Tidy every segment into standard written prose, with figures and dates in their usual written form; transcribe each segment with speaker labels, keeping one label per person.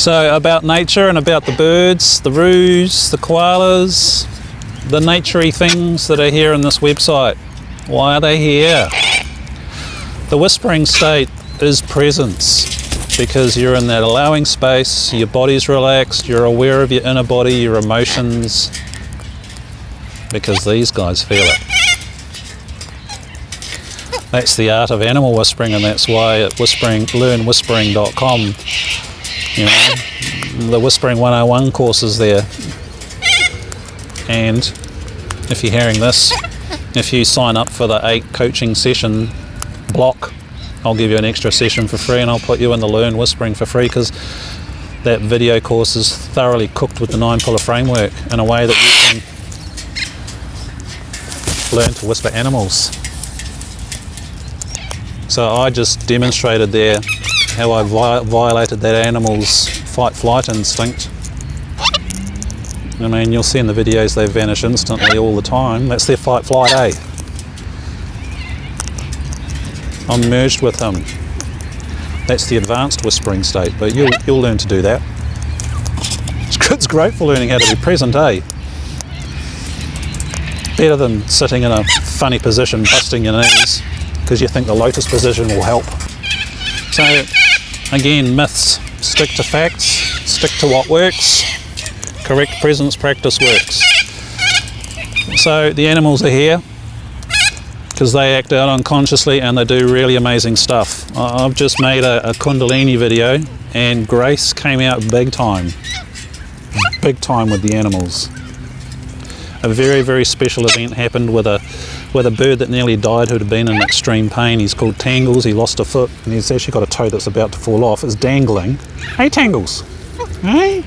Speaker 1: So about nature and about the birds, the roos, the koalas, the naturey things that are here in this website. Why are they here? The whispering state is presence, because you're in that allowing space, your body's relaxed, you're aware of your inner body, your emotions, because these guys feel it. That's the art of animal whispering, and that's why at LearnWhispering.com, you know, the Whispering 101 course is there. And if you're hearing this, if you sign up for the 8 coaching session block, I'll give you an extra session for free, and I'll put you in the Learn Whispering for free, because that video course is thoroughly cooked with the 9-pillar framework in a way that you can learn to whisper animals. So I just demonstrated there how I violated that animal's fight-flight instinct. I mean, you'll see in the videos they vanish instantly all the time. That's their fight-flight, eh? I'm merged with him. That's the advanced whispering state, but you'll learn to do that. It's great for learning how to be present, eh? Better than sitting in a funny position, busting your knees, because you think the lotus position will help. So, again, myths. Stick to facts, stick to what works. Correct presence practice works. So the animals are here because they act out unconsciously and they do really amazing stuff. I've just made a Kundalini video, and Grace came out big time with the animals. A very, very special event happened with a bird that nearly died, who'd been in extreme pain. He's called Tangles. He lost a foot and he's actually got a toe that's about to fall off. It's dangling. Hey Tangles! Hey!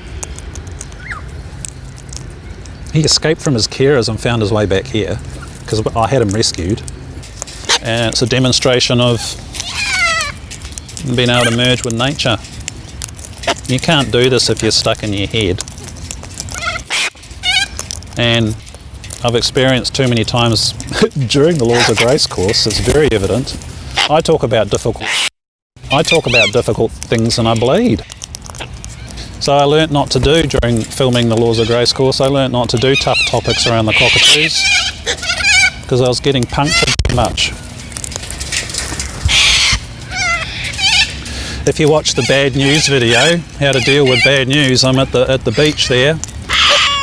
Speaker 1: He escaped from his carers and found his way back here because I had him rescued. And it's a demonstration of being able to merge with nature. You can't do this if you're stuck in your head. And I've experienced too many times during the Laws of Grace course, it's very evident. I talk about difficult things and I bleed. So I learnt not to do during filming the Laws of Grace course, I learnt not to do tough topics around the cockatoos because I was getting punctured too much. If you watch the bad news video, how to deal with bad news, I'm at the beach there,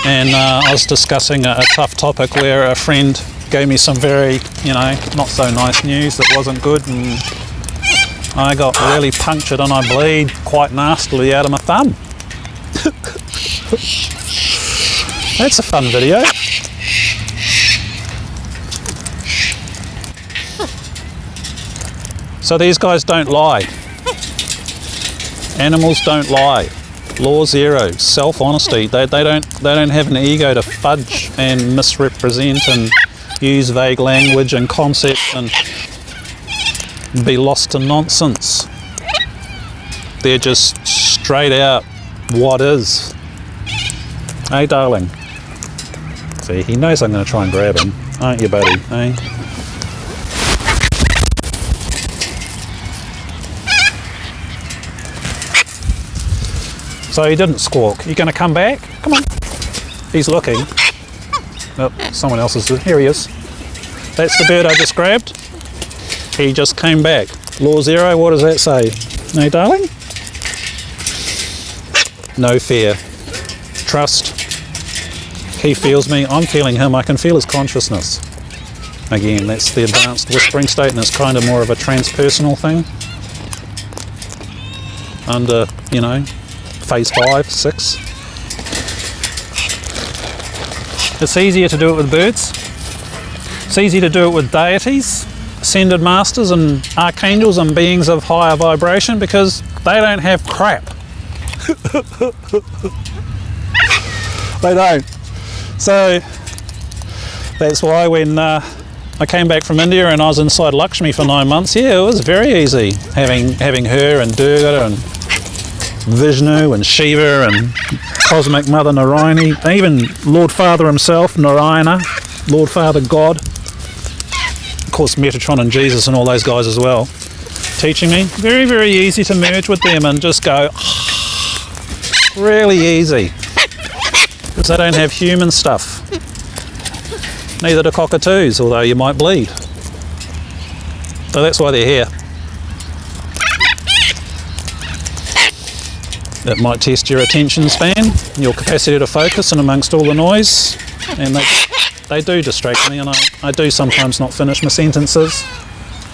Speaker 1: and I was discussing a tough topic where a friend gave me some very, not so nice news that wasn't good, and I got really punctured and I bleed quite nastily out of my thumb. That's a fun video. So these guys don't lie. Animals don't lie. Law 0, self-honesty. They don't have an ego to fudge and misrepresent and use vague language and concepts and be lost to nonsense. They're just straight out what is. Hey darling. See, he knows I'm going to try and grab him, aren't you buddy? Hey? So he didn't squawk. You going to come back? Come on. He's looking. Oh, someone else is. Here he is. That's the bird I just grabbed. He just came back. Law 0, what does that say? No, darling? No fear. Trust. He feels me. I'm feeling him. I can feel his consciousness. Again, that's the advanced whispering state, and it's kind of more of a transpersonal thing. Under, phase 5, 6. It's easier to do it with birds. It's easy to do it with deities, ascended masters and archangels and beings of higher vibration, because they don't have crap. They don't. So that's why when I came back from India and I was inside Lakshmi for 9 months, it was very easy having her and Durga and Vishnu and Shiva and Cosmic Mother Narayani, even Lord Father himself, Narayana, Lord Father God, of course Metatron and Jesus and all those guys as well, teaching me. Very, very easy to merge with them and just go, Really easy. Because they don't have human stuff. Neither do cockatoos, although you might bleed. So that's why they're here. It might test your attention span, your capacity to focus and amongst all the noise. And they do distract me, and I do sometimes not finish my sentences.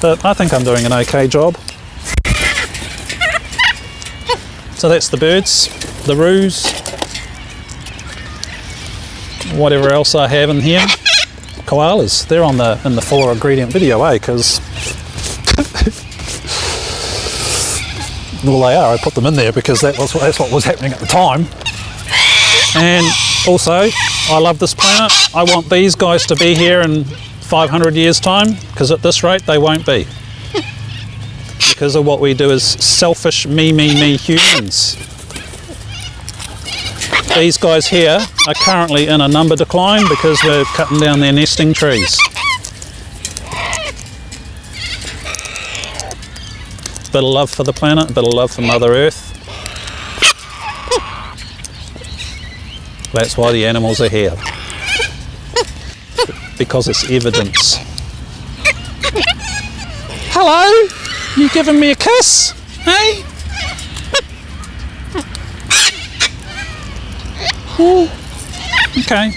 Speaker 1: But I think I'm doing an okay job. So that's the birds, the roos, whatever else I have in here. Koalas, they're in the 4 ingredient video, because well, they are. I put them in there because that's what was happening at the time. And also, I love this planet. I want these guys to be here in 500 years time, because at this rate they won't be, because of what we do as selfish me humans. These guys here are currently in a number decline because we're cutting down their nesting trees. Bit of love for the planet, a bit of love for Mother Earth. That's why the animals are here. Because it's evidence. Hello? You giving me a kiss? Hey? Okay.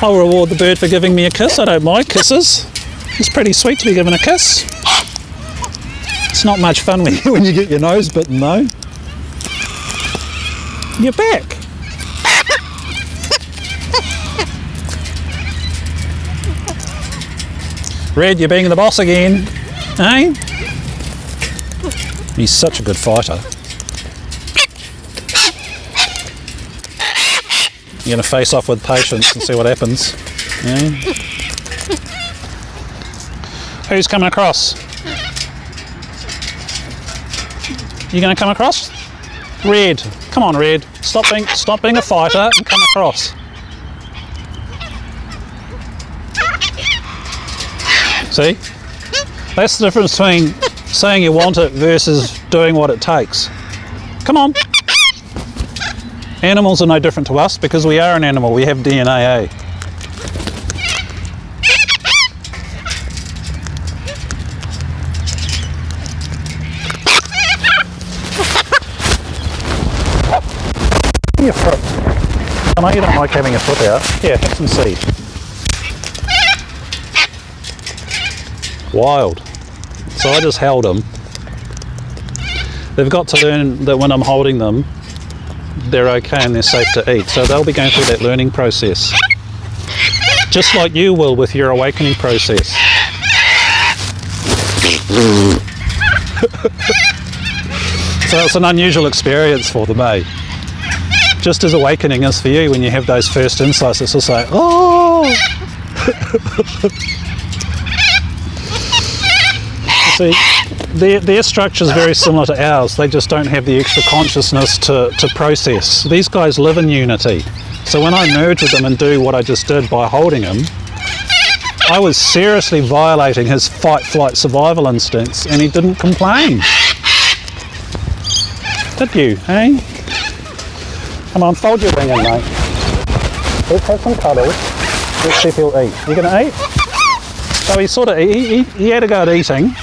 Speaker 1: I'll reward the bird for giving me a kiss. I don't mind kisses. It's pretty sweet to be given a kiss. It's not much fun when you get your nose bitten though. You're back. Red, you're being the boss again, eh? He's such a good fighter. You're going to face off with patience and see what happens. Yeah. Who's coming across? You going to come across? Red. Come on, Red. Stop being a fighter and come across. See? That's the difference between saying you want it versus doing what it takes. Come on. Animals are no different to us because we are an animal. We have DNA, eh? Your foot. I know you don't like having your foot out. Here, have some seed. Wild. So I just held them. They've got to learn that when I'm holding them, they're okay and they're safe to eat. So they'll be going through that learning process. Just like you will with your awakening process. So it's an unusual experience for them, eh? Just as awakening is for you when you have those first insights. It's just like, oh! See, their structure is very similar to ours. They just don't have the extra consciousness to process. These guys live in unity. So when I merge with them and do what I just did by holding him, I was seriously violating his fight, flight, survival instincts, and he didn't complain. Did you, eh? Come on, fold your wing in, mate. Let's have some cuddles. Let's see if he'll eat. You gonna eat? So he sort of, he had a go at eating.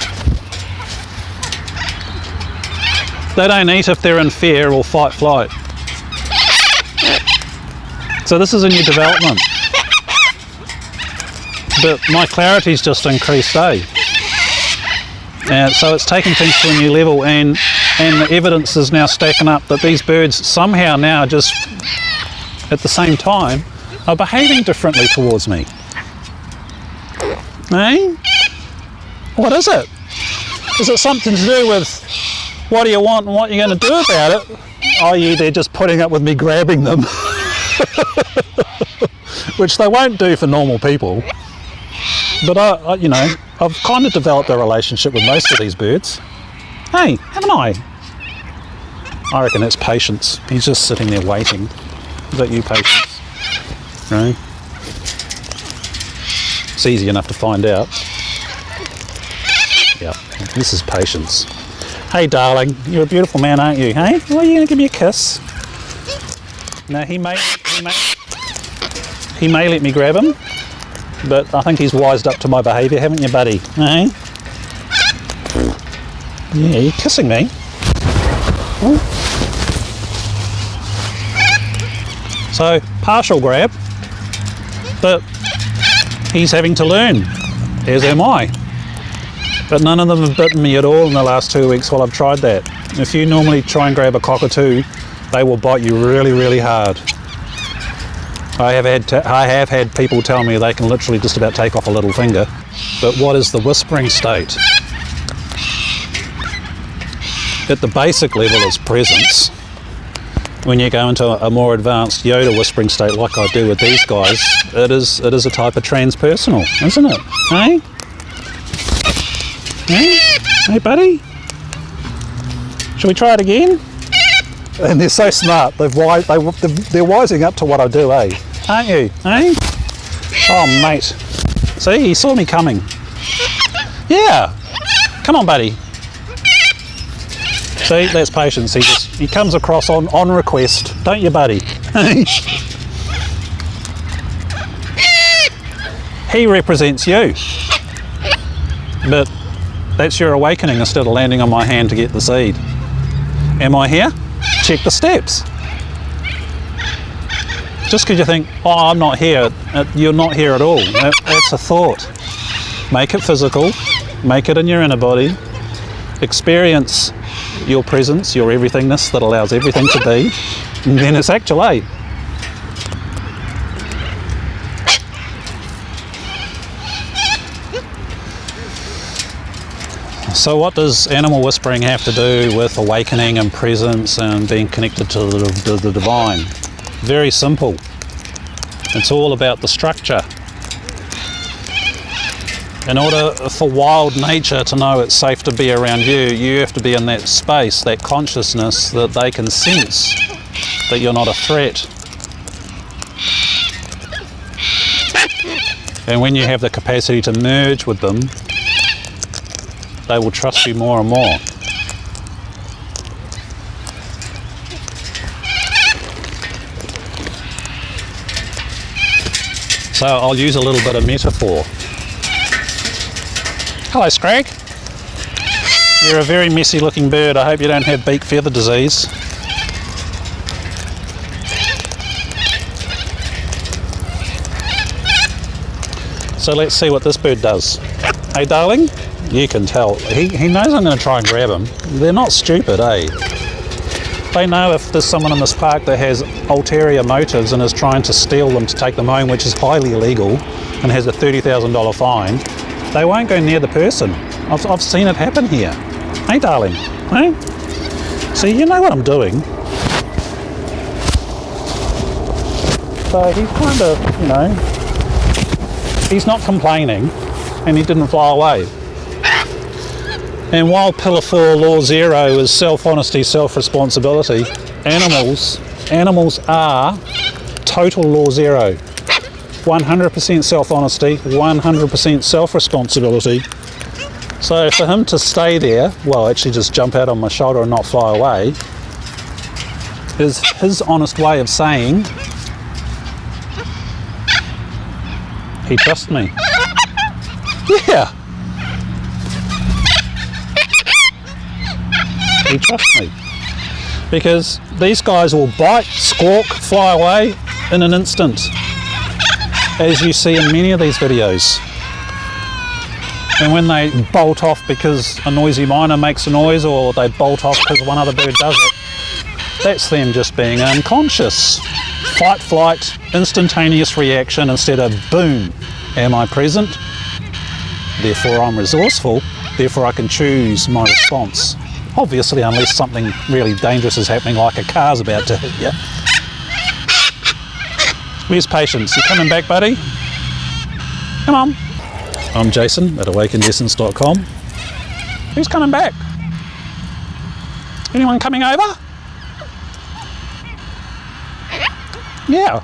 Speaker 1: They don't eat if they're in fear or fight flight. So this is a new development. But my clarity's just increased, eh? And so it's taken things to a new level, and the evidence is now stacking up that these birds somehow now just at the same time are behaving differently towards me. Eh? What is it? Is it something to do with what do you want and what you're going to do about it? I.e. they're just putting up with me grabbing them. Which they won't do for normal people. But I've kind of developed a relationship with most of these birds. Hey, haven't I? I reckon it's patience. He's just sitting there waiting. Is that you, patience? Right? It's easy enough to find out. Yep, this is patience. Hey darling, you're a beautiful man, aren't you? Hey, well, are you going to give me a kiss? Now he may let me grab him, but I think he's wised up to my behaviour, haven't you, buddy? Eh? Yeah, you're kissing me. Ooh. So, partial grab, but he's having to learn, as am I. But none of them have bitten me at all in the last 2 weeks while I've tried that. If you normally try and grab a cockatoo, they will bite you really, really hard. I have had people tell me they can literally just about take off a little finger. But what is the whispering state? At the basic level is presence. When you go into a more advanced Yoda whispering state like I do with these guys, it is a type of transpersonal, isn't it? Hey? Hey? Hey, buddy? Shall we try it again? And they're so smart. They're wising up to what I do, eh? Aren't you? Eh? Oh, mate. See, he saw me coming. Yeah. Come on, buddy. See, that's patience. He comes across on request, don't you, buddy? He represents you. But that's your awakening instead of landing on my hand to get the seed. Am I here? Check the steps. Just because you think, oh, I'm not here, you're not here at all. That's a thought. Make it physical, make it in your inner body, experience your presence, your everythingness that allows everything to be, and then it's actual, eh? So what does animal whispering have to do with awakening and presence and being connected to the divine? Very simple. It's all about the structure. In order for wild nature to know it's safe to be around you, you have to be in that space, that consciousness that they can sense that you're not a threat. And when you have the capacity to merge with them, they will trust you more and more. So I'll use a little bit of metaphor. Hello, Scrag. You're a very messy looking bird. I hope you don't have beak feather disease. So let's see what this bird does. Hey, darling? You can tell. He knows I'm going to try and grab him. They're not stupid, eh? They know if there's someone in this park that has ulterior motives and is trying to steal them to take them home, which is highly illegal and has a $30,000 fine, they won't go near the person. I've seen it happen here. Hey, darling. Hey? See, you know what I'm doing. So he's kind of, you know, he's not complaining and he didn't fly away. And while Pillar 4, Law 0 is self-honesty, self-responsibility, animals are total Law 0. 100% self-honesty, 100% self-responsibility. So for him to stay there, well, actually just jump out on my shoulder and not fly away, is his honest way of saying, he trusts me. Yeah. He trusts me. Because these guys will bite, squawk, fly away in an instant, as you see in many of these videos. And when they bolt off because a noisy miner makes a noise, or they bolt off because one other bird does it, that's them just being unconscious. Fight, flight, instantaneous reaction instead of boom, am I present? Therefore I'm resourceful, therefore I can choose my response. Obviously, unless something really dangerous is happening, like a car's about to hit you. Where's Patience? You coming back, buddy? Come on. I'm Jason at awakenedessence.com. Who's coming back? Anyone coming over? Yeah.